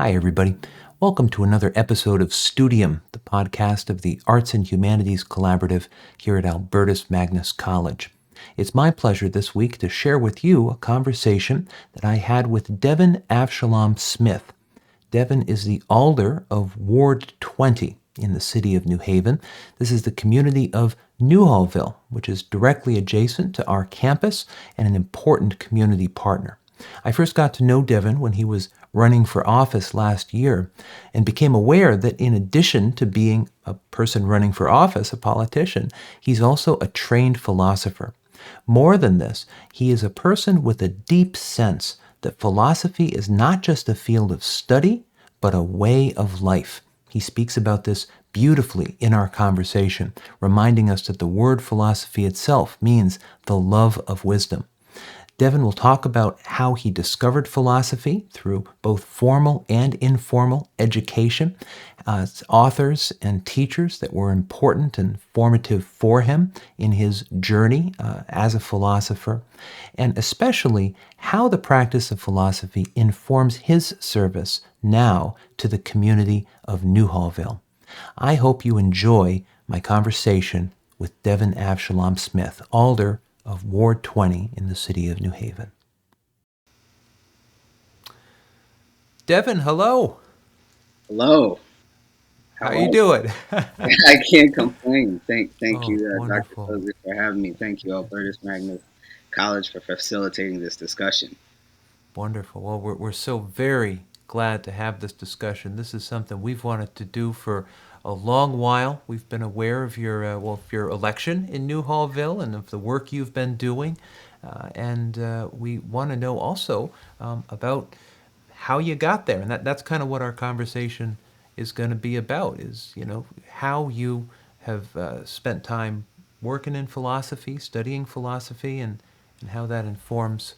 Hi, everybody. Welcome to another episode of Studium, the podcast of the Arts and Humanities Collaborative here at Albertus Magnus College. It's my pleasure this week to share with you a conversation that I had with Devin Avshalom-Smith. Devin is the Alder of Ward 20 in the city of New Haven. This is the community of Newhallville, which is directly adjacent to our campus and an important community partner. I first got to know Devin when he was running for office last year and became aware that in addition to being a person running for office, a politician, he's also a trained philosopher. More than this, he is a person with a deep sense that philosophy is not just a field of study, but a way of life. He speaks about this beautifully in our conversation, reminding us that the word philosophy itself means the love of wisdom. Devin will talk about how he discovered philosophy through both formal and informal education, authors and teachers that were important and formative for him in his journey as a philosopher, and especially how the practice of philosophy informs his service now to the community of Newhallville. I hope you enjoy my conversation with Devin Avshalom-Smith, Alder of Ward 20 in the city of New Haven. Devin, hello. Hello. How are you doing? I can't complain. Thank Oh, you, Dr. wonderful. Sozek, for having me. Thank you, Albertus Magnus College, for facilitating this discussion. Wonderful. Well, we're so very glad to have this discussion. This is something we've wanted to do for a long while. We've been aware of your election in Newhallville and of the work you've been doing, and we want to know also about how you got there, and that's kind of what our conversation is going to be about. Is how you have spent time working in philosophy, studying philosophy, and how that informs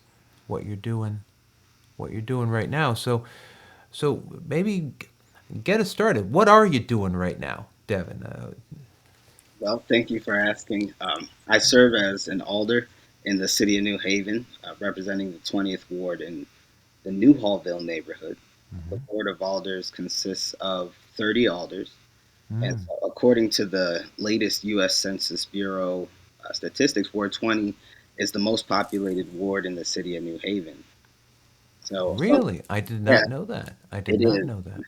what you're doing right now. So maybe get us started. What are you doing right now, Devin? Well, thank you for asking. I serve as an alder in the city of New Haven, representing the 20th Ward in the Newhallville neighborhood. The Board of Alders consists of 30 alders, and so according to the latest U.S. Census Bureau statistics, Ward 20 is the most populated ward in the city of New Haven. So, Really? I did yeah, not know that. I did it not is. know that.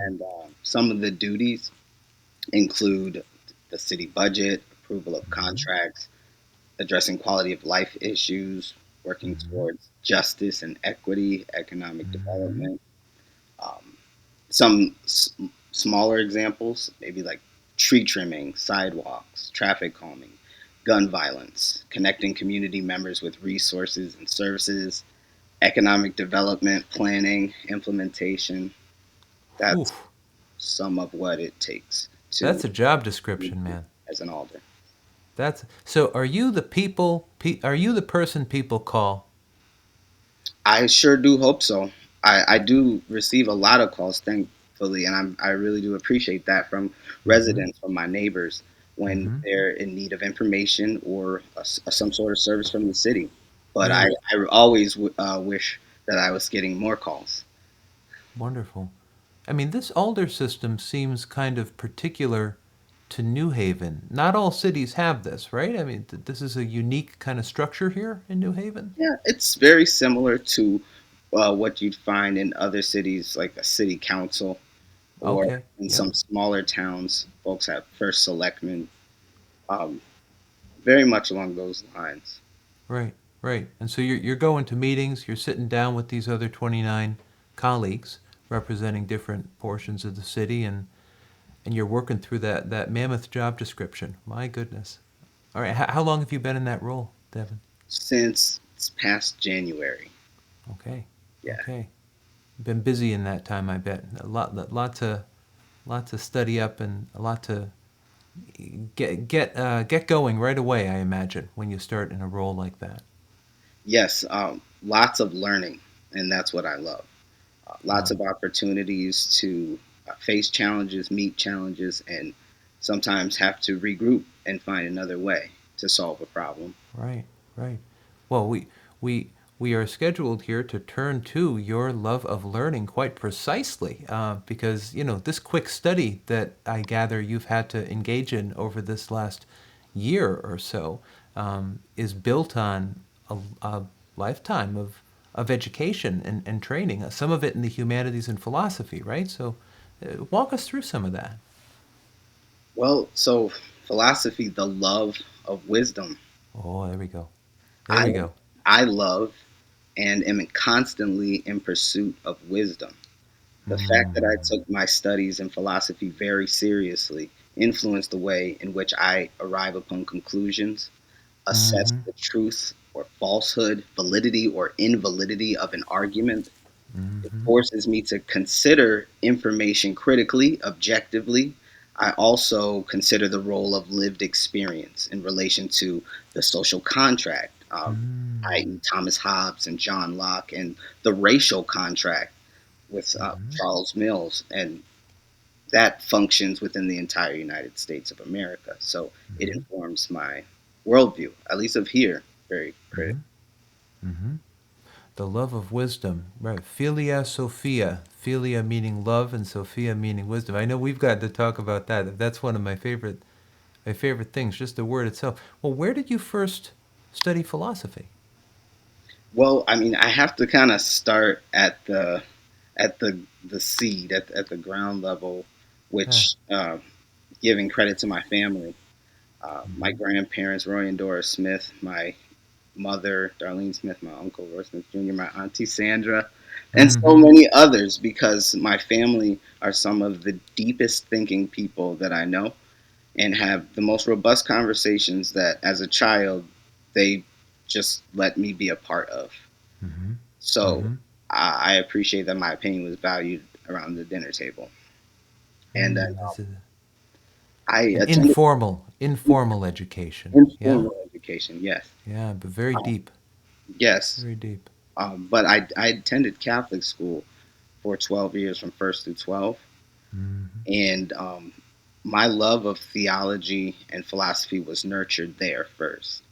And some of the duties include the city budget, approval of contracts, addressing quality of life issues, working towards justice and equity, economic development. Um, some smaller examples, maybe like tree trimming, sidewalks, traffic calming, gun violence, connecting community members with resources and services, economic development, planning, implementation. Whew. That's some of what it takes to That's a job description, man. as an alder. That's so. Are you the people? Are you the person people call? I sure do hope so. I do receive a lot of calls, thankfully, and I really do appreciate that from Mm-hmm. residents, from my neighbors, when Mm-hmm. they're in need of information or some sort of service from the city. But Yeah. I always wish that I was getting more calls. Wonderful. I mean, this alder system seems kind of particular to New Haven. Not all cities have this, right? I mean, this is a unique kind of structure here in New Haven. Yeah, it's very similar to what you'd find in other cities, like a city council, or Okay. in Yep. some smaller towns, folks have first selectmen. Um, very much along those lines. Right. Right. And so you're going to meetings. You're sitting down with these other 29 colleagues representing different portions of the city, and you're working through that mammoth job description. My goodness. All right. How long have you been in that role, Devin? Since it's past January. Okay. Yeah. Okay. Been busy in that time, I bet. Lot to study up and a lot to get going right away. I imagine when you start in a role like that. Yes, lots of learning, and that's what I love. Lots Wow. of opportunities to face challenges, meet challenges, and sometimes have to regroup and find another way to solve a problem. Right. Right. Well, we we are scheduled here to turn to your love of learning quite precisely, because this quick study that I gather you've had to engage in over this last year or so is built on a lifetime of education and training. Some of it in the humanities and philosophy, right? So, walk us through some of that. Well, so philosophy, the love of wisdom. Oh, there we go. There I we go. I love and am constantly in pursuit of wisdom. The fact that I Mm, took my studies in philosophy very seriously influenced the way in which I arrive upon conclusions, assess mm-hmm, the truth or falsehood, validity or invalidity of an argument. It mm-hmm, forces me to consider information critically, objectively. I also consider the role of lived experience in relation to the social contract, mm, i.e., Thomas Hobbes and John Locke, and the racial contract with mm-hmm, Charles Mills, and that functions within the entire United States of America. So it mm-hmm, informs my worldview, at least of here, very mm-hmm, critically. mm-hmm. The love of wisdom, right? Philia Sophia. Philia meaning love and Sophia meaning wisdom. I know we've got to talk about that. That's one of my favorite things, just the word itself. Well, where did you first study philosophy? Well, I mean, I have to kind of start at the seed at the ground level, Yeah. which giving credit to my family, my Mm-hmm. grandparents Roy and Doris Smith, my mother Darlene Smith, my uncle Roy Smith Jr., my auntie Sandra, and so Mm-hmm. many others. Because my family are some of the deepest thinking people that I know, and have the most robust conversations that, as a child, they just let me be a part of. Mm-hmm. So Mm-hmm. I appreciate that my opinion was valued around the dinner table. And then This is I an attended informal education. Yeah. informal education, yes. Yeah, but very Um, deep. yes. Very deep. But I attended Catholic school for 12 years from first through 12. Mm-hmm. And my love of theology and philosophy was nurtured there first.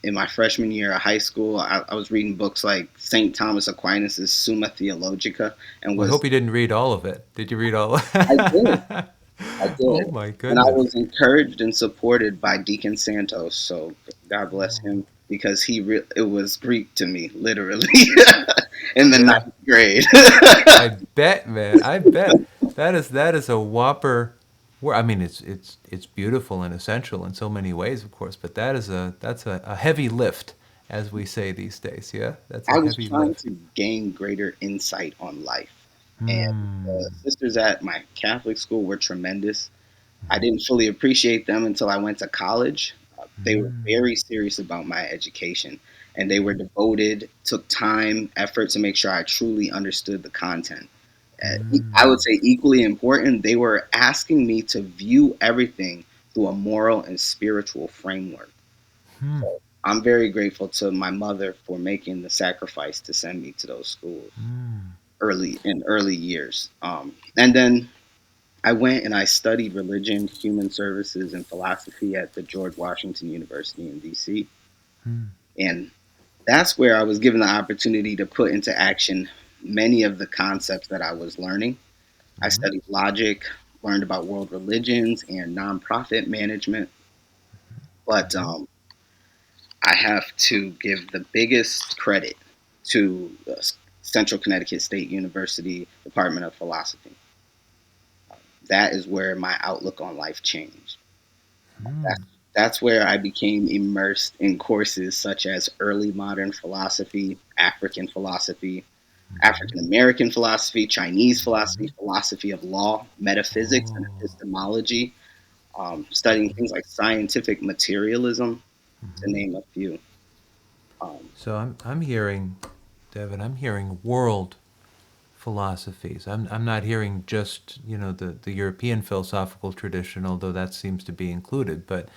In my freshman year of high school, I was reading books like St. Thomas Aquinas' Summa Theologica, and Well, I was hope you didn't read all of it. Did you read all of I did. it? I Oh did. my And I goodness. was encouraged and supported by Deacon Santos. So God bless him, because it was Greek to me, literally, in the Yeah. ninth grade. I bet, man. I bet that is a whopper. I mean, it's beautiful and essential in so many ways, of course, but that's a heavy lift, as we say these days. Yeah, that's a I was heavy trying lift. to gain greater insight on life. And the Hmm. sisters at my Catholic school were tremendous. I didn't fully appreciate them until I went to college. They were Hmm. very serious about my education, and they were devoted, took time, effort to make sure I truly understood the content. I Hmm. would say equally important, they were asking me to view everything through a moral and spiritual framework. Hmm. So I'm very grateful to my mother for making the sacrifice to send me to those schools Hmm. early years. And then I went and I studied religion, human services, and philosophy at the George Washington University in DC. Hmm. And that's where I was given the opportunity to put into action many of the concepts that I was learning. I Hmm. studied logic, learned about world religions and nonprofit management. But Hmm. I have to give the biggest credit to the Central Connecticut State University Department of Philosophy. That is where my outlook on life changed. That's, Hmm. that's where I became immersed in courses such as early modern philosophy, Hmm. African American philosophy, Chinese philosophy, Hmm. philosophy of law, metaphysics, and Oh. epistemology, studying things like scientific materialism, to Hmm. name a few. Um, So I'm hearing, Devin. I'm hearing world philosophies. I'm not hearing just the European philosophical tradition, although that seems to be included, but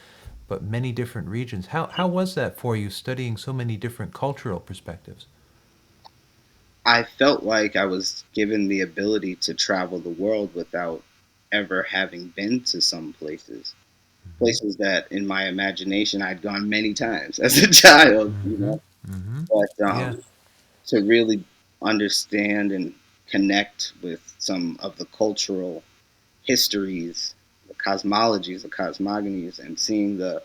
many different regions. How was that for you studying so many different cultural perspectives? I felt like I was given the ability to travel the world without ever having been to some places. Hmm. Places that in my imagination I'd gone many times as a child, Hmm. Hmm. But Yeah. to really understand and connect with some of the cultural histories, the cosmologies, the cosmogonies, and seeing the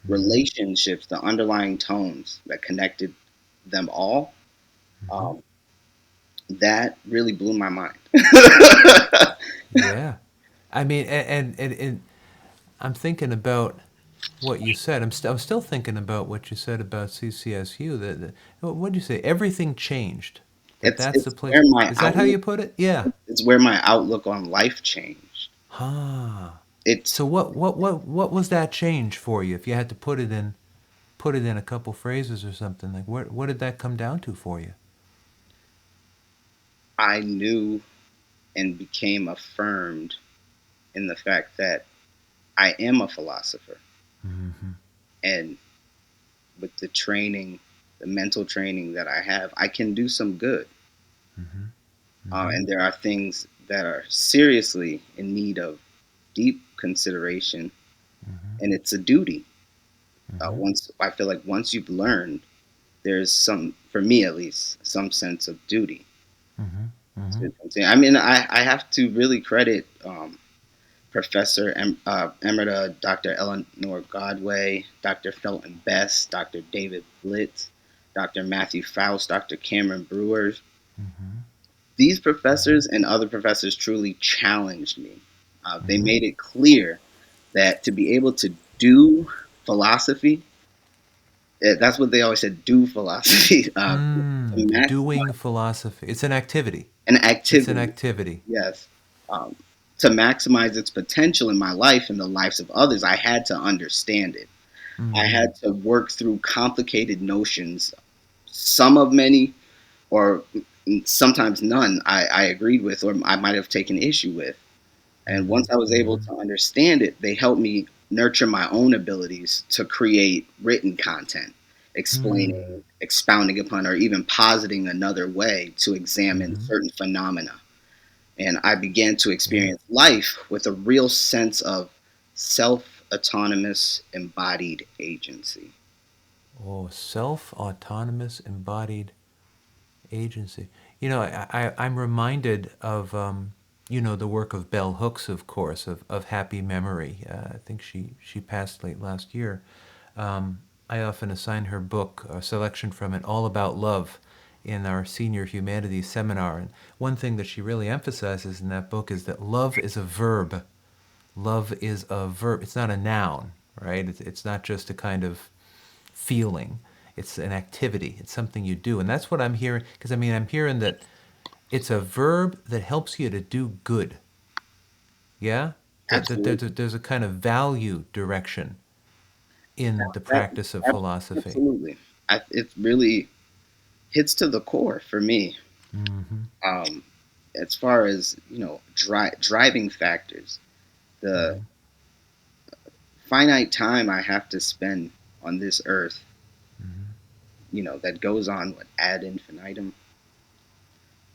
Mm-hmm. relationships, the underlying tones that connected them all, Mm-hmm. um, that really blew my mind. Yeah. I mean, and I'm thinking about what you said. I'm still thinking about what you said about CCSU. What did you say? Everything changed. That's the It's place. where my Is that how outlook you put it? Yeah. it's where my outlook on life changed. Huh. It's So what was that change for you? If you had to put it in a couple phrases or something, like what did that come down to for you? I knew and became affirmed in the fact that I am a philosopher, Mm-hmm. and with the training, the mental training that I have, I can do some good. Mm-hmm. Mm-hmm. And there are things that are seriously in need of deep consideration, Mm-hmm. and it's a duty. Mm-hmm. Once I feel like once you've learned, there's some, for me at least, some sense of duty Mm-hmm. Mm-hmm. to continue. I mean, I have to really credit Professor Emerita, Dr. Eleanor Godway, Dr. Felton Best, Dr. David Blitz, Dr. Matthew Faust, Dr. Cameron Brewer. Mm-hmm. These professors and other professors truly challenged me. They Mm-hmm. made it clear that to be able to do philosophy, that's what they always said, do philosophy, to Doing maximize philosophy. It's an activity. an It's an activity. activity. Yes. Um, to maximize its potential in my life and the lives of others, I had to understand it. I Mm-hmm. had to work through complicated notions, some of many, or sometimes none, I agreed with, or I might have taken issue with. And Mm-hmm. once I was able Mm-hmm. to understand it, they helped me nurture my own abilities to create written content, Hmm. explaining, expounding upon, or even positing another way to examine Mm-hmm. certain phenomena. And I began to Yeah. experience life with a real sense of self autonomous embodied agency. Oh, self-autonomous embodied agency. You know, I'm reminded of, the work of Bell Hooks, of course, of Happy Memory. I think she passed late last year. I often assign her book, a selection from it, All About Love, in our senior humanities seminar. And one thing that she really emphasizes in that book is that love is a verb. Love is a verb. It's not a noun, right? It's not just a kind of feeling. It's an activity. It's something you do. And that's what I'm hearing. Because, I mean, I'm hearing that it's a verb that helps you to do good. Yeah? That Absolutely. there's a kind of value direction in the That, practice of that philosophy. absolutely. It really hits to the core for me. Mm-hmm. Um, as far as driving factors, the Mm-hmm. finite time I have to spend on this earth, Mm-hmm. that goes on ad infinitum.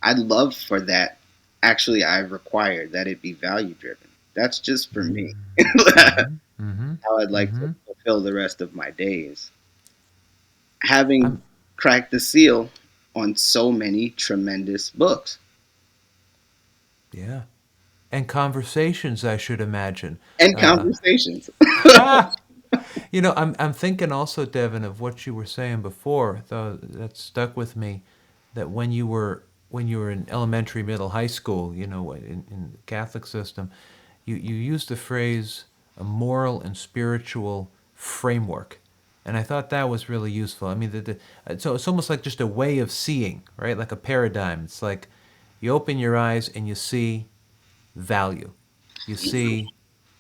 I'd love for that. Actually, I require that it be value driven. That's just for me. Mm-hmm. Mm-hmm. How I'd like to Mm-hmm. fulfill the rest of my days. Having I'm cracked the seal on so many tremendous books Yeah. And conversations, I should imagine. and Uh, conversations. I'm thinking also, Devin, of what you were saying before, though that stuck with me, that when you were in elementary, middle, high school, in the Catholic system, you used the phrase a moral and spiritual framework. And I thought that was really useful. I mean, so it's almost like just a way of seeing, right? Like a paradigm. It's like you open your eyes and you see value. You see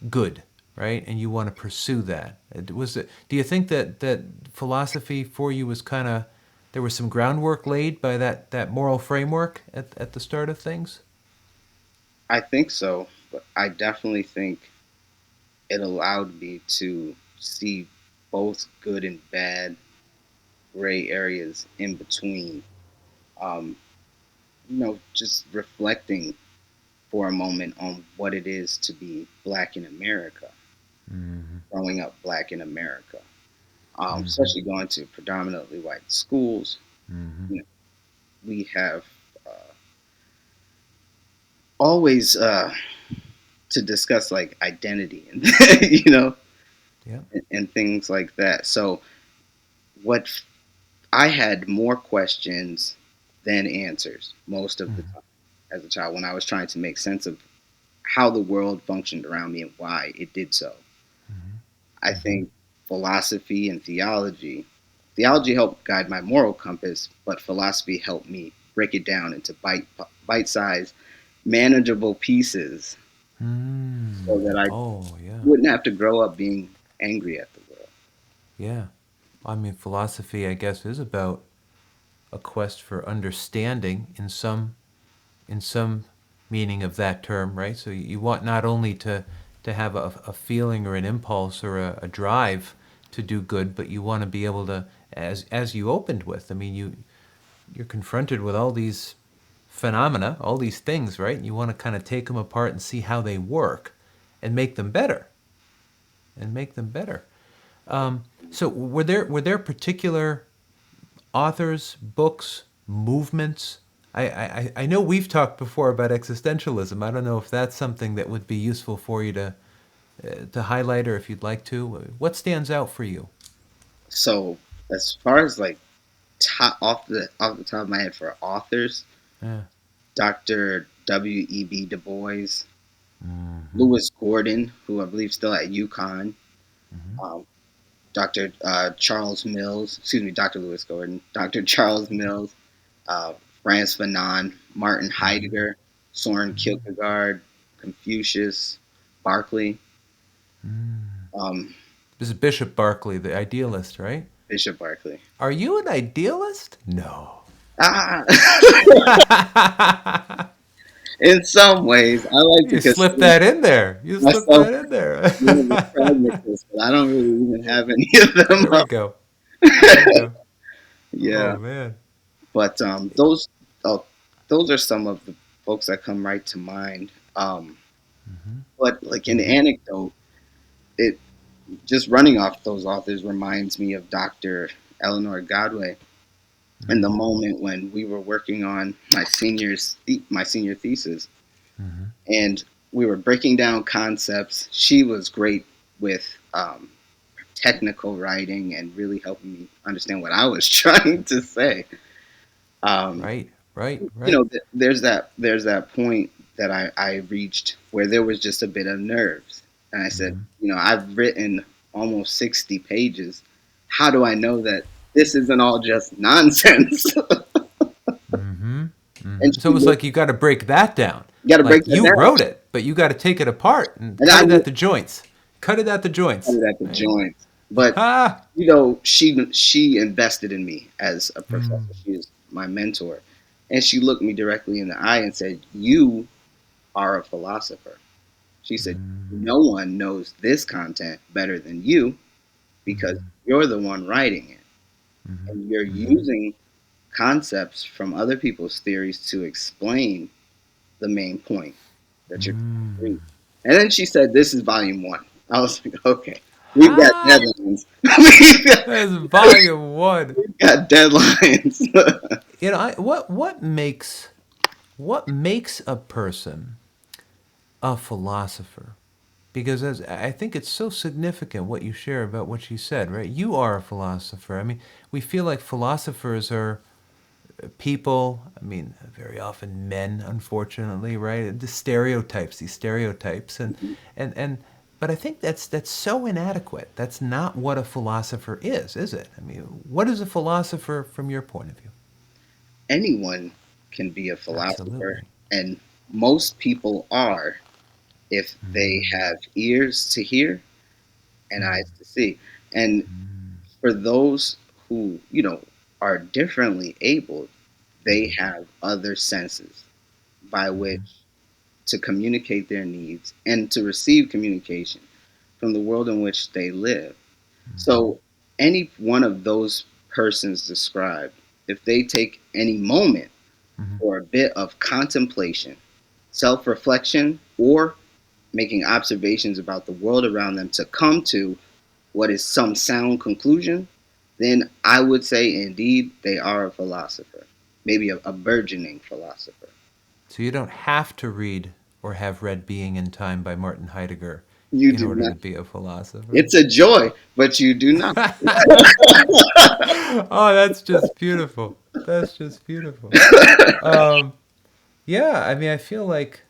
good, right? And you want to pursue that. Do you think that philosophy for you was kind of there was some groundwork laid by that moral framework at the start of things? I think so, but I definitely think it allowed me to see both good and bad, gray areas in between. Um, just reflecting for a moment on what it is to be black in America, Mm-hmm. growing up black in America, Mm-hmm. especially going to predominantly white schools. Mm-hmm. You know, we have always to discuss like identity and Yeah. and things like that. So what I had more questions than answers most of the Mm-hmm. time as a child when I was trying to make sense of how the world functioned around me and why it did so. I Mm-hmm. think philosophy and theology helped guide my moral compass, but philosophy helped me break it down into bite-sized, manageable pieces so Mm. that I Oh, yeah. wouldn't have to grow up being angry at the world. Yeah. I mean, philosophy, I guess, is about a quest for understanding in some meaning of that term, right? So you want not only to have a feeling or an impulse or a drive to do good, but you want to be able to, as you opened with. I mean, you're confronted with all these phenomena, all these things, right? And you want to kind of take them apart and see how they work, and make them better, and make them better. So were there particular authors, books, movements? I know we've talked before about existentialism. I don't know if that's something that would be useful for you to highlight, or if you'd like to. What stands out for you? So as far as like off the top of my head for authors, Yeah. Dr. W.E.B. Du Bois, Mm-hmm. Lewis Gordon, who I believe still at UConn, Mm-hmm. um, Dr. Charles Mills, excuse me, Dr. Lewis Gordon, Dr. Charles Mills, uh, Franz Fanon, Martin Mm-hmm. Heidegger, Soren Kierkegaard, Confucius, Berkeley, um, This is Bishop Berkeley, the idealist, right? Bishop Berkeley. Are you an idealist? No. Ah, in some ways, I like to You slipped consider that in there. You slipped myself that in there. one of the pragmatists, but I don't really even have any of them. There we go. There we go. Yeah, Oh man. but those are some of the folks that come right to mind. But like an Mm-hmm. anecdote, it just running off those authors reminds me of Dr. Eleanor Godway in the Mm-hmm. moment when we were working on my senior thesis, Mm-hmm. and we were breaking down concepts. She was great with technical writing and really helping me understand what I was trying to say. Um, Right. Right. Right. there's that point that I reached where there was just a bit of nerves, and I said, Mm-hmm. I've written almost 60 pages. How do I know that this isn't all just nonsense? Mm-hmm. And Mm-hmm. So she it was looked, like you got to break that down. you got to Like break that you down. wrote it, but you got to take it apart and And cut I it at cut the joints. Cut it at the joints. it at the Right? joints. But Ah. she invested in me as a Mm. professor. She is my mentor, and she looked me directly in the eye and said, "You are a philosopher." She said, Mm. "No one knows this content better than you because Mm-hmm. you're the one writing it. Mm-hmm. And you're Mm-hmm. using concepts from other people's theories to explain the main point that you're trying to Mm. reach." And then she said, "This is volume one." I was like, "Okay, we've got Ah. deadlines. we've, got, That's volume one. we've got deadlines." What makes a person a philosopher? Because as I think it's so significant what you share about what she said, right? You are a philosopher. I mean, we feel like philosophers are people, I mean, very often men, unfortunately, right? These stereotypes, and but I think that's so inadequate. That's not what a philosopher is it? I mean, what is a philosopher from your point of view? Anyone can be a philosopher, Absolutely. and most people are if they Mm, have ears to hear and mm, eyes to see. And mm, for those who, are differently abled, they mhm, have other senses by which mhm, to communicate their needs and to receive communication from the world in which they live. mhm, So, any one of those persons described, if they take any moment mhm, for a bit of contemplation, self reflection, or making observations about the world around them to come to what is some sound conclusion, then I would say indeed they are a philosopher, maybe a burgeoning philosopher. So you don't have to read or have read Being in Time by Martin Heidegger You in do order not. to be a philosopher. It's a joy, but you do not. Oh, that's just beautiful. That's just beautiful. Um, yeah, I mean, I feel like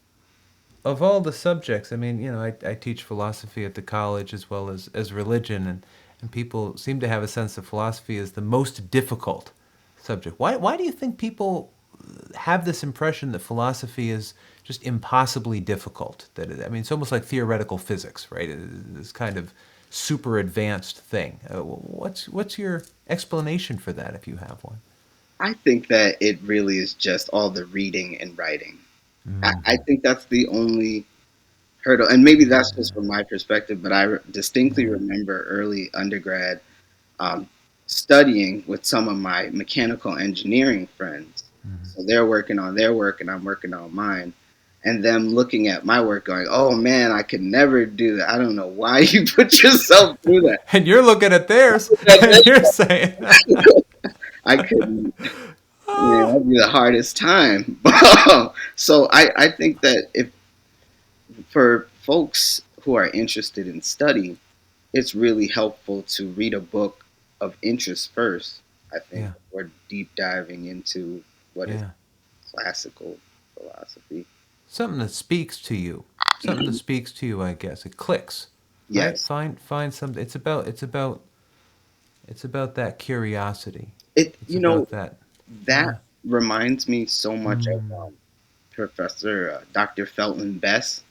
of all the subjects, I mean, I teach philosophy at the college as well as religion, and people seem to have a sense that philosophy is the most difficult subject. Why do you think people have this impression that philosophy is just impossibly difficult? I mean, it's almost like theoretical physics, right? This kind of super advanced thing. What's your explanation for that, if you have one? I think that it really is just all the reading and writing. I Mm-hmm. think that's the only hurdle, and maybe that's just from my perspective, but distinctly Yeah. remember early undergrad um, studying with some of my mechanical engineering friends. Mm-hmm. So they're working on their work and I'm working on mine. And them looking at my work going, oh man, I could never do that. I don't know why you put yourself through that. And you're looking at theirs, and you're saying, I couldn't, man, that'd be the hardest time. So I think that if for folks who are interested in study, it's really helpful to read a book of interest first, I think, yeah, before deep diving into what is yeah, classical philosophy. something that speaks to you, something that Mhm. speaks to you. I guess it clicks, right? Yes. Find something. It's about that curiosity. It It's about that. that Yeah. reminds me so much of Mm. Professor Dr. Felton Best.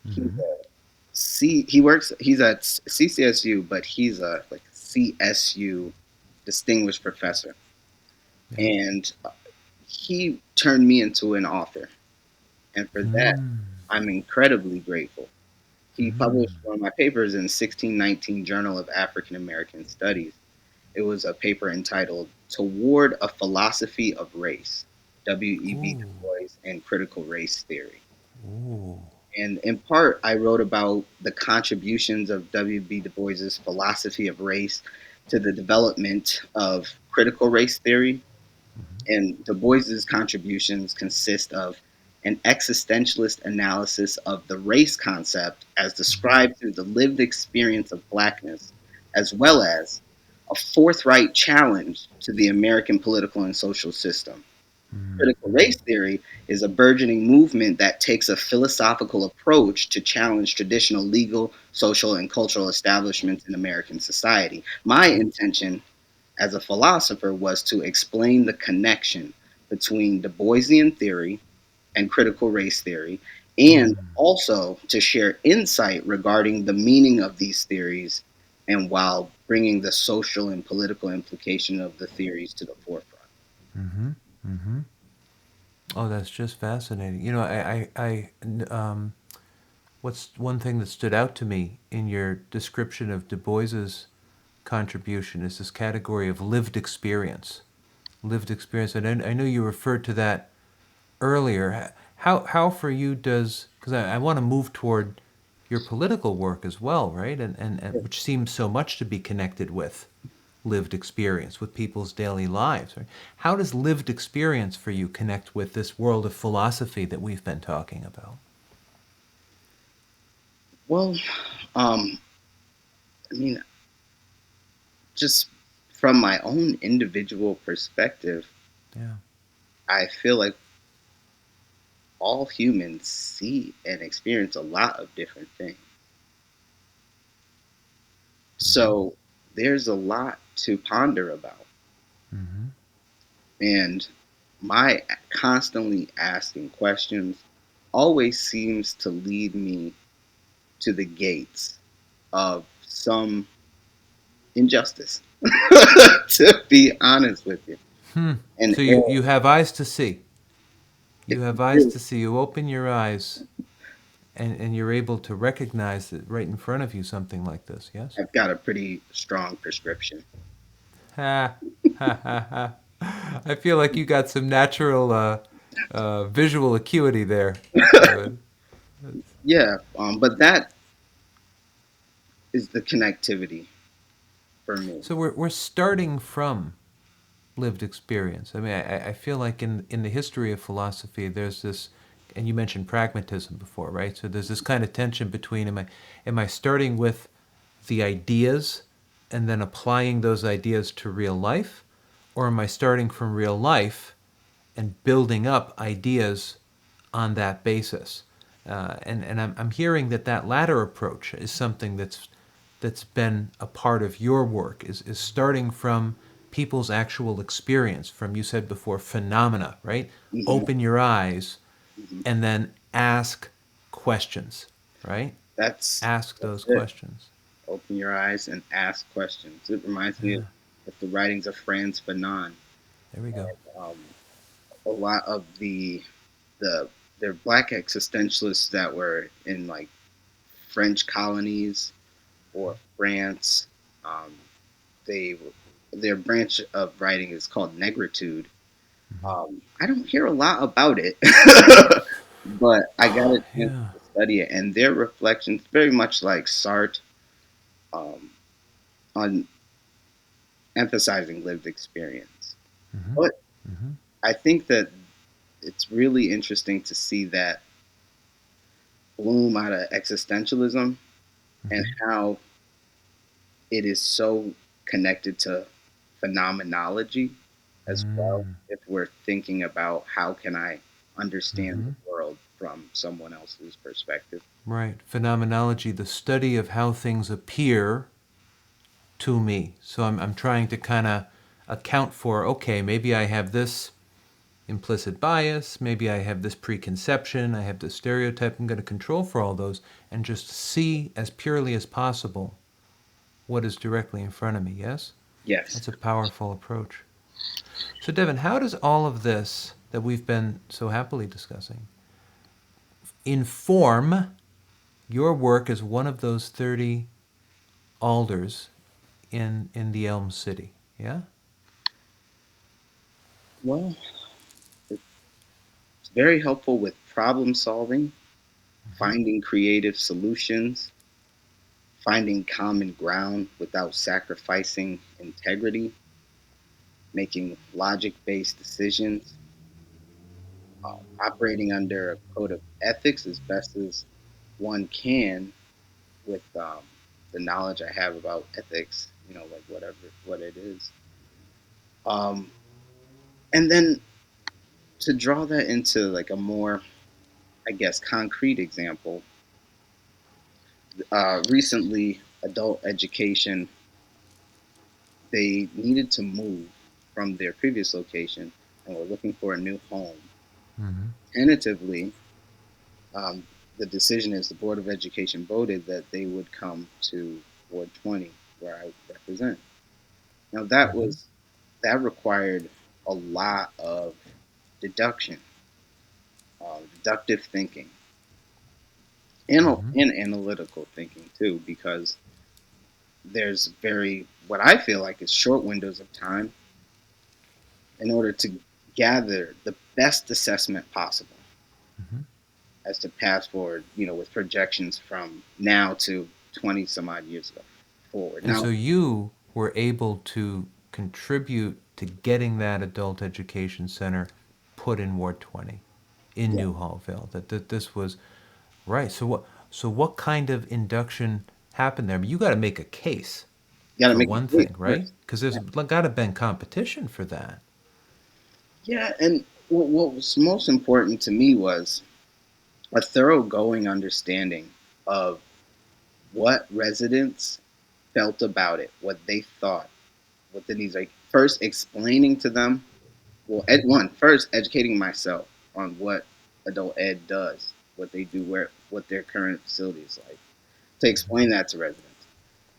He's Mm-hmm. a he works he's at CCSU, but he's a like CSU distinguished professor. Yeah. And he turned me into an author. And for that, Mm. I'm incredibly grateful. He Mm. published one of my papers in 1619 Journal of African American Studies. It was a paper entitled Toward a Philosophy of Race, W.E.B. Du Ooh. Bois and Critical Race Theory. Ooh. And in part, I wrote about the contributions of W.B. Du Bois's philosophy of race to the development of critical race theory. And Du Bois's contributions consist of an existentialist analysis of the race concept as described through the lived experience of blackness, as well as a forthright challenge to the American political and social system. Critical Mm-hmm. race theory is a burgeoning movement that takes a philosophical approach to challenge traditional legal, social, and cultural establishments in American society. My intention as a philosopher was to explain the connection between Du Boisian theory and critical race theory, and Mm. also to share insight regarding the meaning of these theories, and while bringing the social and political implication of the theories to the forefront. Mm-hmm. Mm-hmm. Oh, that's just fascinating. What's one thing that stood out to me in your description of Du Bois's contribution is this category of lived experience. Lived experience, and I know you referred to that earlier. How for you does, because I want to move toward your political work as well, right? And which seems so much to be connected with lived experience, with people's daily lives. Right? How does lived experience for you connect with this world of philosophy that we've been talking about? Well, um, I mean, just from my own individual perspective, Yeah. I feel like all humans see and experience a lot of different things. Mm-hmm. So there's a lot to ponder about. Mm-hmm. And my constantly asking questions always seems to lead me to the gates of some injustice, to be honest with you. Hmm. And So you have eyes to see. You have eyes really, to see. You open your eyes, and you're able to recognize that right in front of you something like this. Yes. I've got a pretty strong prescription. Ha ha ha ha. I feel like you got some natural visual acuity there, Devin. Yeah, but that is the connectivity. for me. So we're starting from lived experience. I mean, I feel like in the history of philosophy, there's this, and you mentioned pragmatism before, right? So there's this kind of tension between am I starting with the ideas and then applying those ideas to real life, or am I starting from real life and building up ideas on that basis? And I'm hearing that latter approach is something that's been a part of your work, is starting from people's actual experience, from, you said before, phenomena, right? Hmm. Open your eyes Hmm. and then ask questions, right? That's Ask that's those it. questions. Open your eyes and ask questions. It reminds me Yeah, of the writings of Franz Fanon. there we go. A lot of the they're black existentialists that were in like French colonies or France. Um, they their branch of writing is called Négritude. I don't hear a lot about it, but I got a chance Yeah. to study it, and their reflections very much like Sartre, um, on emphasizing lived experience. Mm-hmm. But Mm-hmm. I think that it's really interesting to see that bloom out of existentialism and Mm-hmm. how it is so connected to phenomenology as well. Mm. If we're thinking about how can I understand Mm-hmm. the world from someone else's perspective. Right. Phenomenology, the study of how things appear to me. So I'm trying to kind of account for, okay, maybe I have this implicit bias, maybe I have this preconception, I have this stereotype. I'm going to control for all those and just see as purely as possible what is directly in front of me. Yes? Yes. That's a powerful approach. So, Devin, how does all of this that we've been so happily discussing inform your work as one of those 30 alders in the Elm City? Yeah? Well, it's very helpful with problem solving, Mm-hmm. finding creative solutions, finding common ground without sacrificing integrity, making logic based decisions, operating under a code of ethics as best as one can with the knowledge I have about ethics, like whatever what it is. Um, and then to draw that into like a more, I guess, concrete example, recently, adult education, they needed to move from their previous location and were looking for a new home. Mm-hmm. Tentatively, um, the decision is the Board of Education voted that they would come to Ward 20, where I represent. Now Mm-hmm. that required a lot of deduction, deductive thinking, Mm-hmm. and analytical thinking too, because there's very what I feel like is short windows of time in order to gather the best assessment possible Mm-hmm. as to pass forward, with projections from now to 20 some odd years ago forward. And Now, so you were able to contribute to getting that adult education center put in Ward 20 in yeah, Newhallville. That this was right. So what kind of induction happened there? I mean, you got to make a case you got to for make a one case thing, right? first. Because there's got to been competition for that. Yeah, and what was most important to me was a thoroughgoing understanding of what residents felt about it, what they thought, what the needs like. First, explaining to them. Well, first educating myself on what adult ed does, what they do, what their current facility is like, to explain that to residents,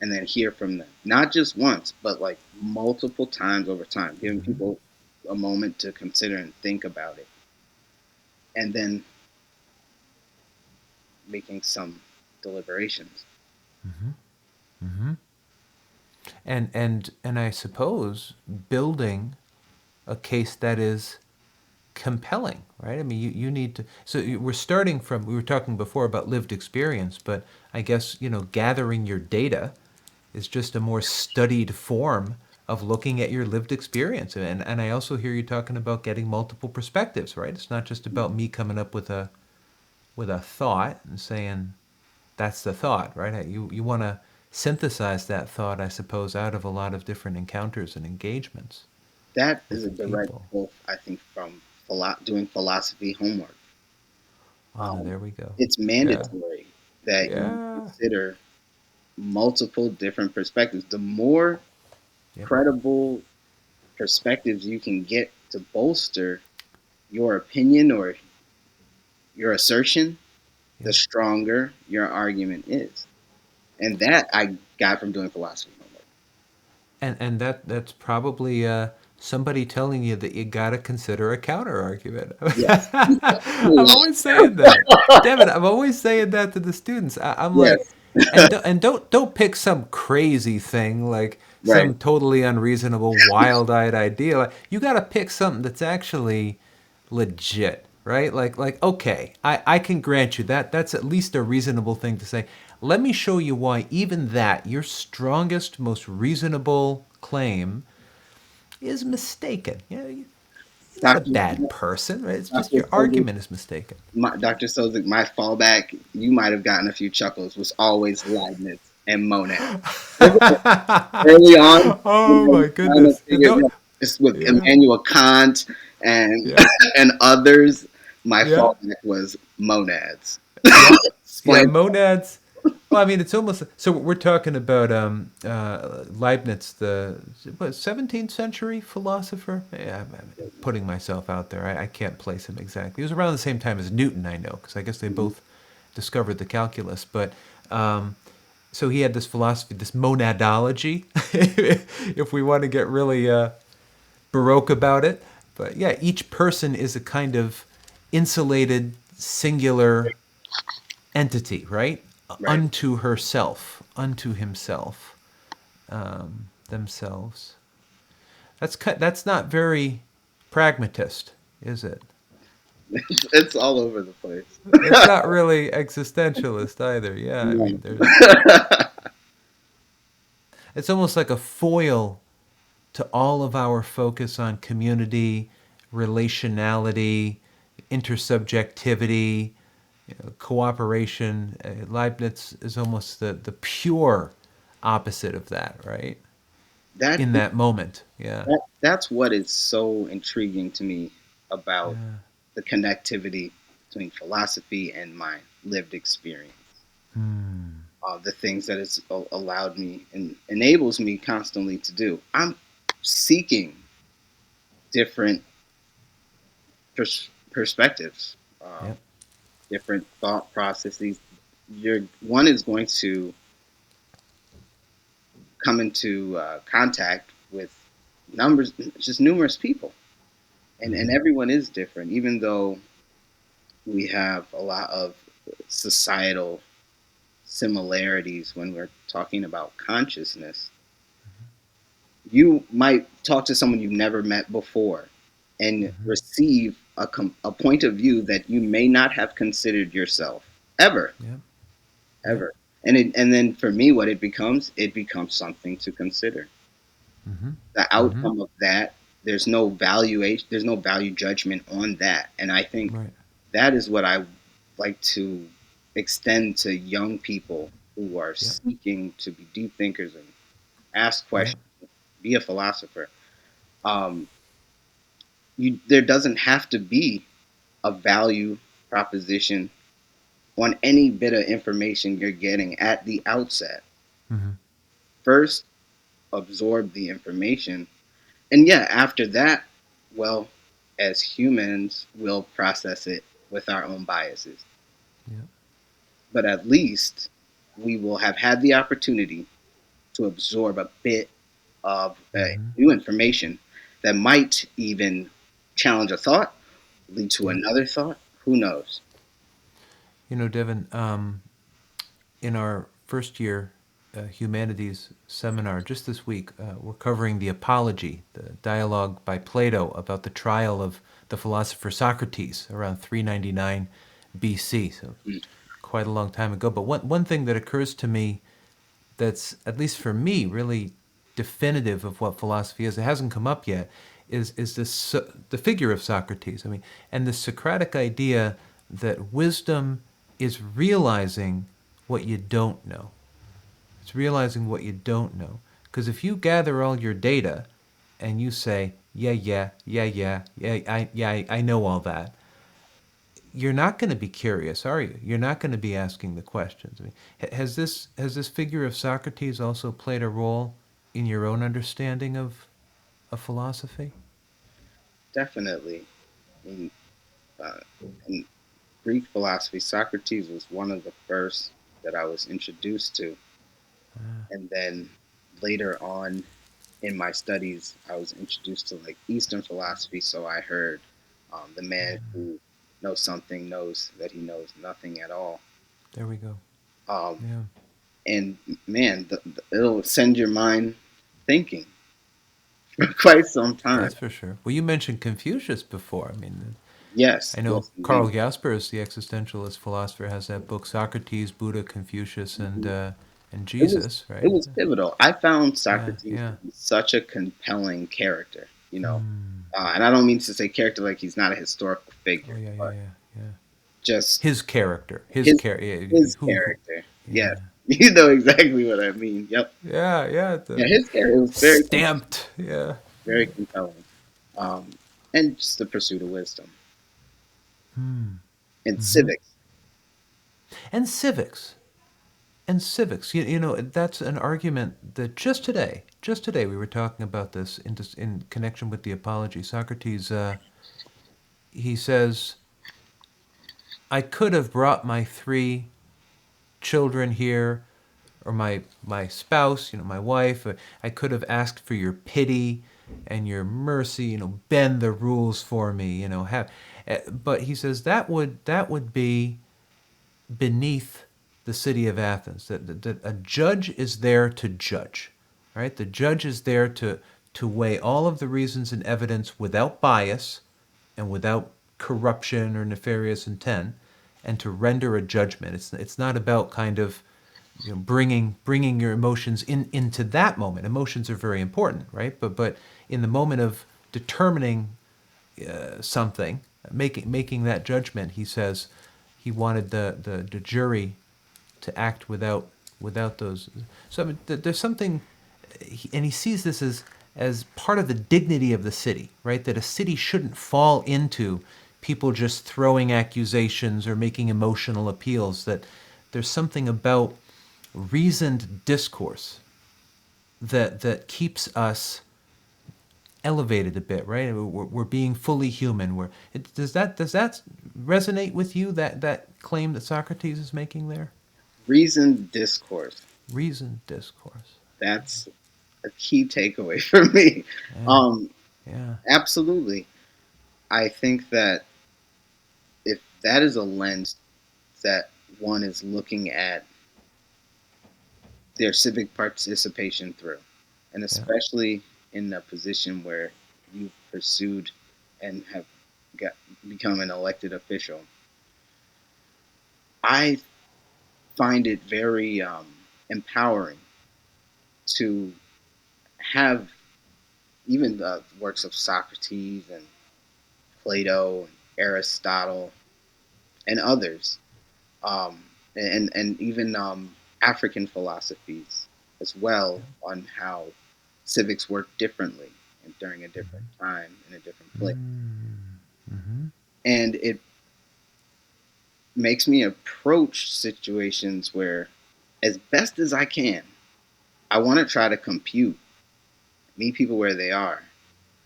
and then hear from them, not just once, but like multiple times over time, giving Mm-hmm. people a moment to consider and think about it, and then making some deliberations. Mm-hmm. Mm-hmm. And I suppose building a case that is compelling, right? I mean, you need to. So we're starting from. We were talking before about lived experience, but I guess gathering your data is just a more studied form of looking at your lived experience. And I also hear you talking about getting multiple perspectives, right? It's not just about me coming up with a thought and saying that's the thought, right? You want to synthesize that thought, I suppose, out of a lot of different encounters and engagements That is with a the direct people. quote, I think, from doing philosophy homework. Oh, no, there we go. It's Yeah. mandatory that you Yeah. consider multiple different perspectives. The more Yep. credible perspectives you can get to bolster your opinion or your assertion, the Yep. stronger your argument is. And that I got from doing philosophy homework. And that's probably somebody telling you that you got to consider a counter argument. Yes. I'm always saying that, Devin. I'm always saying that to the students. I'm like, Yes. and don't pick some crazy thing like Right. some totally unreasonable, wild-eyed idea. Like, you got to pick something that's actually legit, right? Like okay, I can grant you that that's at least a reasonable thing to say. Let me show you why even that, your strongest, most reasonable claim, is mistaken. You're not a Dr. bad person, right? It's just Dr. your Sozek, argument is mistaken. Dr. Sozek, my fallback, you might have gotten a few chuckles, was always Leibniz and Monad. Early on, when Oh I was my trying to goodness. figure Don't, just with yeah, Immanuel Kant and yeah, and others, my yeah. fallback was monads. Yeah, yeah, Explain. monads. Well, I mean, it's almost so. We're talking about Leibniz, the what, 17th century philosopher. Yeah, I'm putting myself out there. I can't place him exactly. He was around the same time as Newton, I know, because I guess they both discovered the calculus. But so he had this philosophy, this monadology, if we want to get really Baroque about it. But yeah, each person is a kind of insulated, singular entity, right? Right. Unto herself, unto himself, themselves. That's not very pragmatist, is it? It's all over the place. It's not really existentialist either. Yeah, I No. mean, it's almost like a foil to all of our focus on community, relationality, intersubjectivity, cooperation. Leibniz is almost the pure opposite of that, right? that, In that moment. Yeah. that's what is so intriguing to me about Yeah. the connectivity between philosophy and my lived experience. Hmm. The things that it's allowed me and enables me constantly to do. I'm seeking different perspectives, Yep. different thought processes. One is going to come into contact with just numerous people, and Mm-hmm. everyone is different. Even though we have a lot of societal similarities when we're talking about consciousness, you might talk to someone you've never met before and Mm-hmm. receive a point of view that you may not have considered yourself ever, Yep. Yep. ever. And then for me, what it becomes something to consider. Mm-hmm. The Mm-hmm. outcome of that, there's no valuation, there's no value judgment on that. And I think Right. that is what I like to extend to young people who are Yep. seeking to be deep thinkers and ask Yep. questions, be a philosopher. Um, there doesn't have to be a value proposition on any bit of information you're getting at the outset. Mm-hmm. First, absorb the information. And yeah, after that, well, as humans, we'll process it with our own biases. Yep. But at least we will have had the opportunity to absorb a bit of Mm-hmm. new information that might even challenge a thought, lead to Yep. another thought. Who knows? Devin, in our first year humanities seminar just this week, we're covering the Apology, the dialogue by Plato about the trial of the philosopher Socrates around 399 BC, so Mm. quite a long time ago. But one thing that occurs to me that's, at least for me, really definitive of what philosophy is. It hasn't come up yet. Is this the figure of Socrates? I mean, and the Socratic idea that wisdom is realizing what you don't know. It's realizing what you don't know. Because if you gather all your data and you say, I know all that, you're not going to be curious, are you? You're not going to be asking the questions. I mean, has this figure of Socrates also played a role in your own understanding of philosophy? Definitely. In, uh, in Greek philosophy, Socrates was one of the first that I was introduced to. And then later on in my studies, I was introduced to like Eastern philosophy. So I heard the man who knows something knows that he knows nothing at all. There we go. Um, Yeah, and man, it'll send your mind thinking for quite some time. that's for sure. Well, you mentioned Confucius before. I mean, Yes, I know yes, Karl indeed. Jaspers, the existentialist philosopher, has that book Socrates, Buddha, Confucius, Mhm. and It was Jesus, it right? was pivotal. I found Yeah, Socrates to yeah. be such a compelling character, Hmm. and I don't mean to say character like he's not a historical Oh figure, yeah, yeah, but yeah, yeah. just His character, his who, character. Yes, yeah, you know exactly what I mean. Yep. yeah, yeah. Yeah, The his character was stamped, yeah. very compelling, um, and just the pursuit of wisdom Hmm. and Mm-hmm. civics. And civics, and civics. You know, that's an argument that just today we were talking about this in connection with the apology. Socrates, he says, I could have brought my 3 children here, or my spouse, my wife. I could have asked for your pity and your mercy. Bend the rules for me. But he says that would be beneath the city of Athens. That a judge is there to judge, right? The judge is there to weigh all of the reasons and evidence without bias and without corruption or nefarious intent, and to render a judgment. It's not about kind of bringing your emotions into that moment. Emotions are very important, right? But in the moment of determining something, making that judgment, he says he wanted the jury to act without those. So I mean, there's something, and he sees this as part of the dignity of the city, right? That a city shouldn't fall into people just throwing accusations or making emotional appeals. That there's something about reasoned discourse that keeps us elevated a bit, right? We're being fully human. Does that resonate with you? That claim that Socrates is making there, Reasoned discourse. reasoned discourse. That's a key takeaway for me. Yeah, Um, yeah, Absolutely. I think that if that is a lens that one is looking at their civic participation through, and yeah, especially in a position where you've pursued and have got become an elected official, I find it very empowering to have even the works of Socrates and Plato and Aristotle and others, and even African philosophies as well yeah. on how civics work differently and during a different time in a different place. Mm-hmm. And it makes me approach situations where, as best as I can, I want to try to compute, meet people where they are,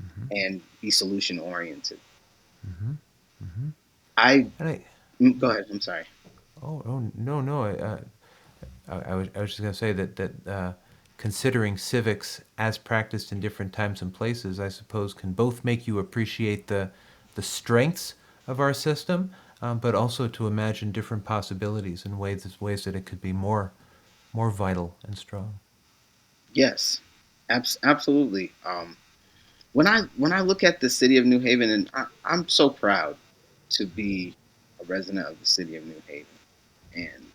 Mm-hmm. and be solution oriented. Mm-hmm. Mm-hmm. I And I, Go ahead. I'm sorry. oh no, no. I was just going to say that considering civics as practiced in different times and places, I suppose, can both make you appreciate the strengths of our system, but also to imagine different possibilities and ways that it could be more vital and strong. Yes, absolutely. When I look at the city of New Haven, and I'm so proud to be a resident of the city of New Haven, and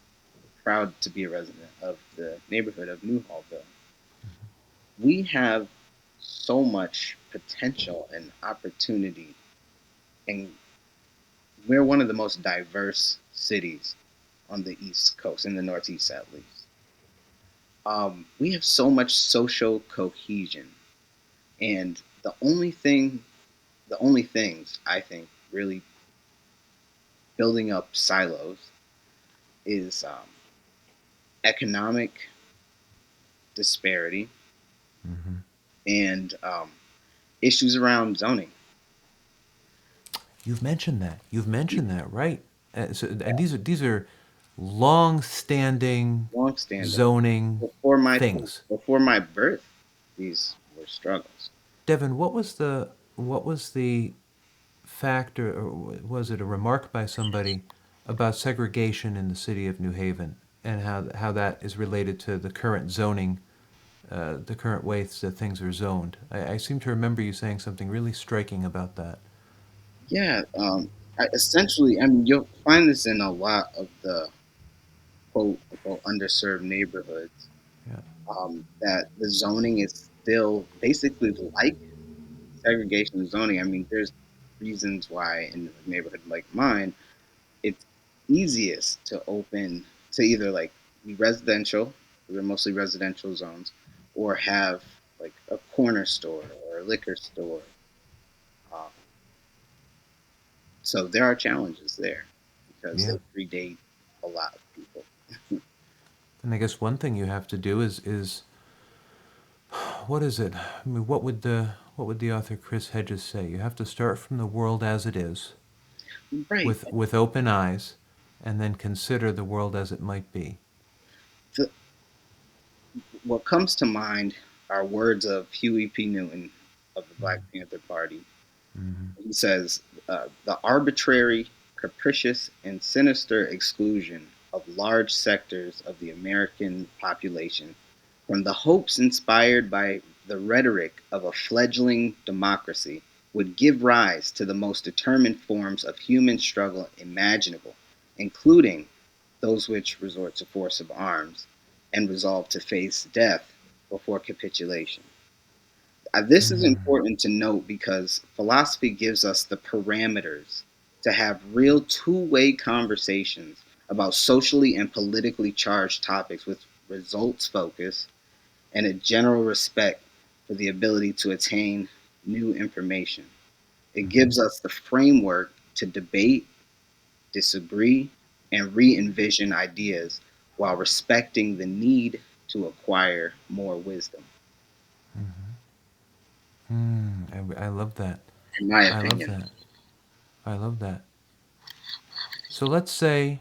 proud to be a resident of the neighborhood of Newhallville. We have so much potential and opportunity, and we're one of the most diverse cities on the East Coast, in the Northeast at least. We have so much social cohesion, and the only things I think really building up silos is economic disparity Mm-hmm. and issues around zoning. You've mentioned that. You've mentioned that, right? And these are long-standing Long standing zoning before my things. before my birth, these were struggles. Devin, what was the factor, or was it a remark by somebody about segregation in the city of New Haven and how that is related to the current zoning, the current ways that things are zoned? I seem to remember you saying something really striking about that. Yeah, essentially, I mean, you'll find this in a lot of the quote unquote underserved neighborhoods. Yeah. That the zoning is still basically like segregation zoning. I mean, there's reasons why in a neighborhood like mine, it's easiest to open to either like be residential, they're mostly residential zones, or have like a corner store or a liquor store. Um, so there are challenges there because Yeah. they predate a lot of people. And I guess one thing you have to do is what is it? I mean, what would the author Chris Hedges say? You have to start from the world as it is, Right. with open eyes, and then consider the world as it might be. The, what comes to mind are words of Huey P. Newton of the Black Panther Party. Mm-hmm. He says, the arbitrary, capricious, and sinister exclusion of large sectors of the American population from the hopes inspired by the rhetoric of a fledgling democracy would give rise to the most determined forms of human struggle imaginable, including those which resort to force of arms and resolve to face death before capitulation. This is Mm-hmm. important to note because philosophy gives us the parameters to have real two-way conversations about socially and politically charged topics with results focus and a general respect for the ability to attain new information. It Mm-hmm. gives us the framework to debate, disagree, and re envision ideas while respecting the need to acquire more wisdom, I love that. in my I love opinion. that. I love that. So let's say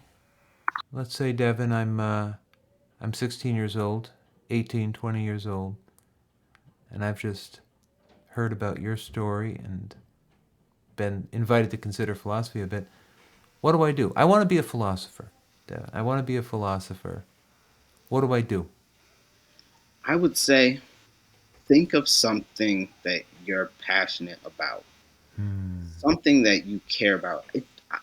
Devin, I'm 16 years old, 18, 20 years old, and I've just heard about your story and been invited to consider philosophy a bit. What do I do? I want to be a philosopher. Devin. I want to be a philosopher. What do I do? I would say think of something that you're passionate about, Hmm. something that you care about.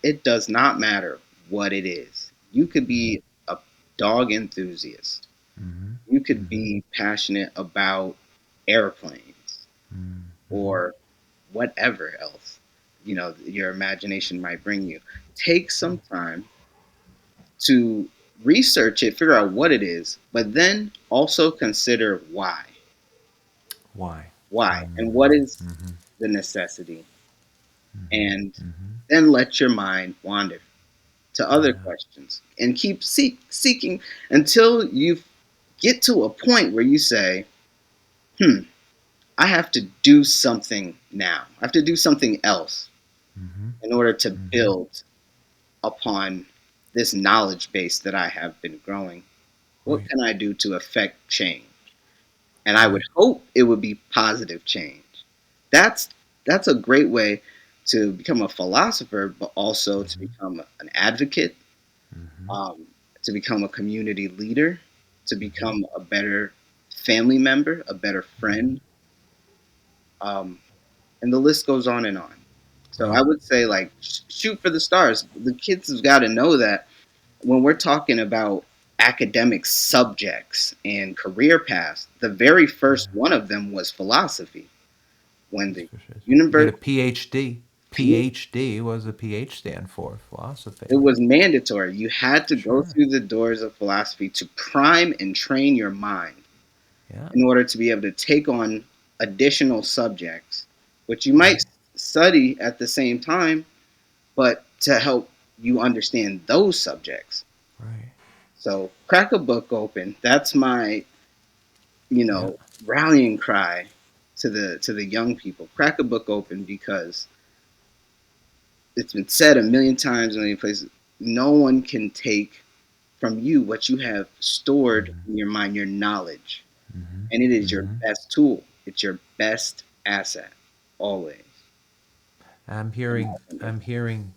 It does not matter what it is. You could be a dog enthusiast. Mm-hmm. You could Mm-hmm. be passionate about airplanes Mm-hmm. or whatever else your imagination might bring you. Take some time to research it, figure out what it is, but then also consider why. Why? Why and what is Mm-hmm. the necessity, Mm-hmm. and Mm-hmm. then let your mind wander to other Yeah. questions and keep seeking until you get to a point where you say, hmm, I have to do something now. I have to do something else Mm-hmm. in order to Mm-hmm. build upon this knowledge base that I have been growing. What Right. can I do to affect change? And I would Right. hope it would be positive change. That's that's a great way to become a philosopher, but also to Mm-hmm. become an advocate, Mm-hmm. um, to become a community leader, to Mm-hmm. become a better family member, a better Mm-hmm. friend, um, and the list goes on and on. So I Right. would say, like, shoot for the stars. The kids have got to know that when we're talking about academic subjects and career paths, the very first one of them was philosophy. When That's the for sure. You get a university, PhD. PhD, what does the PH stand for? it Philosophy. was mandatory. You had to go Sure. through the doors of philosophy to prime and train your mind Yeah. in order to be able to take on additional subjects, which you might Right. study at the same time, but to help you understand those subjects. Right. So crack a book open. That's my, you Yeah. know, rallying cry to the young people. Crack a book open, because it's been said a million times in many places. No one can take from you what you have stored Mm-hmm. in your mind, your knowledge, Mm-hmm. and it is your Mm-hmm. best tool. It's your best asset, always. I'm In my hearing. opinion. I'm hearing.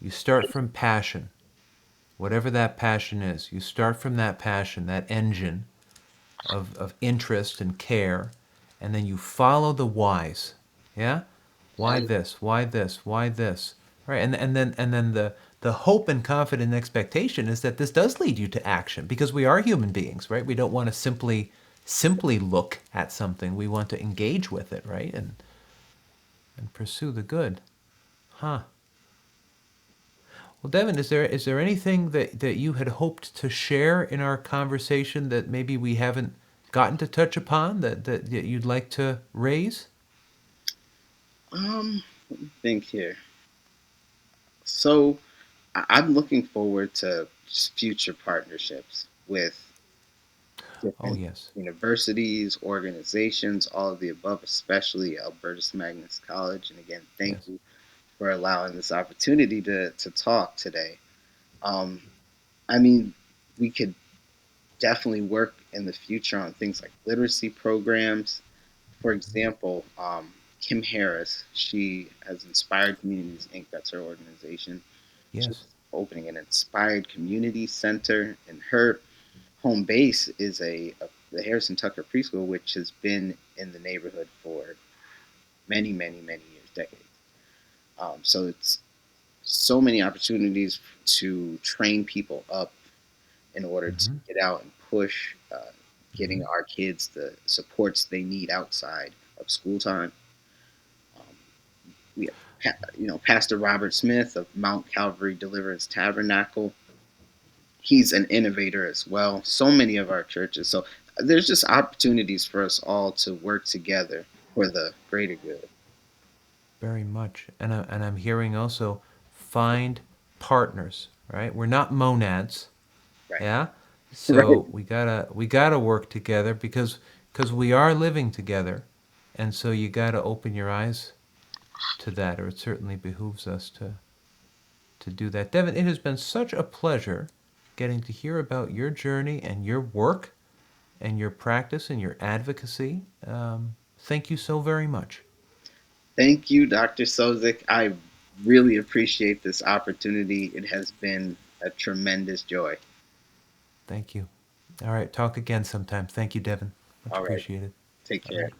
You start from passion, whatever that passion is. You start from that passion, that engine of interest and care, and then you follow the whys. Yeah? Why And this? Why this? Why this? Right? And then the hope and confident expectation is that this does lead you to action, because we are human beings, right? We don't want to simply look at something. We want to engage with it, right? And pursue the good. Huh. Well, Devin, is there anything that you had hoped to share in our conversation that maybe we haven't gotten to touch upon that you'd like to raise? let me think here. So I'm looking forward to future partnerships with Oh, different yes. universities, organizations, all of the above, especially Albertus Magnus College. And again, thank Yes. you for allowing this opportunity to talk today. Um, I mean, we could definitely work in the future on things like literacy programs. For example, Kim Harris, she has Inspired Communities Inc. That's her organization. She's Yes. opening an Inspired Community Center, and her home base is the Harrison Tucker Preschool, which has been in the neighborhood for many, many, many years, decades. So it's so many opportunities to train people up in order to Mm-hmm. get out and push, Mm-hmm. getting our kids the supports they need outside of school time. Um, we have, Pastor Robert Smith of Mount Calvary Deliverance Tabernacle. He's an innovator as well. So many of our churches. So there's just opportunities for us all to work together for the greater good. Very much. And I'm hearing also, find partners, right? We're not monads. Right. Yeah? Right. So we gotta work together, because we are living together. And so you gotta open your eyes to that, or it certainly behooves us to do that. Devin, it has been such a pleasure getting to hear about your journey and your work and your practice and your advocacy. Thank you so very much. Thank you, Dr. Sozek. I really appreciate this opportunity. It has been a tremendous joy. Thank you. All right, talk again sometime. Thank you, Devin. Much All right. appreciated. Take Bye care. bye.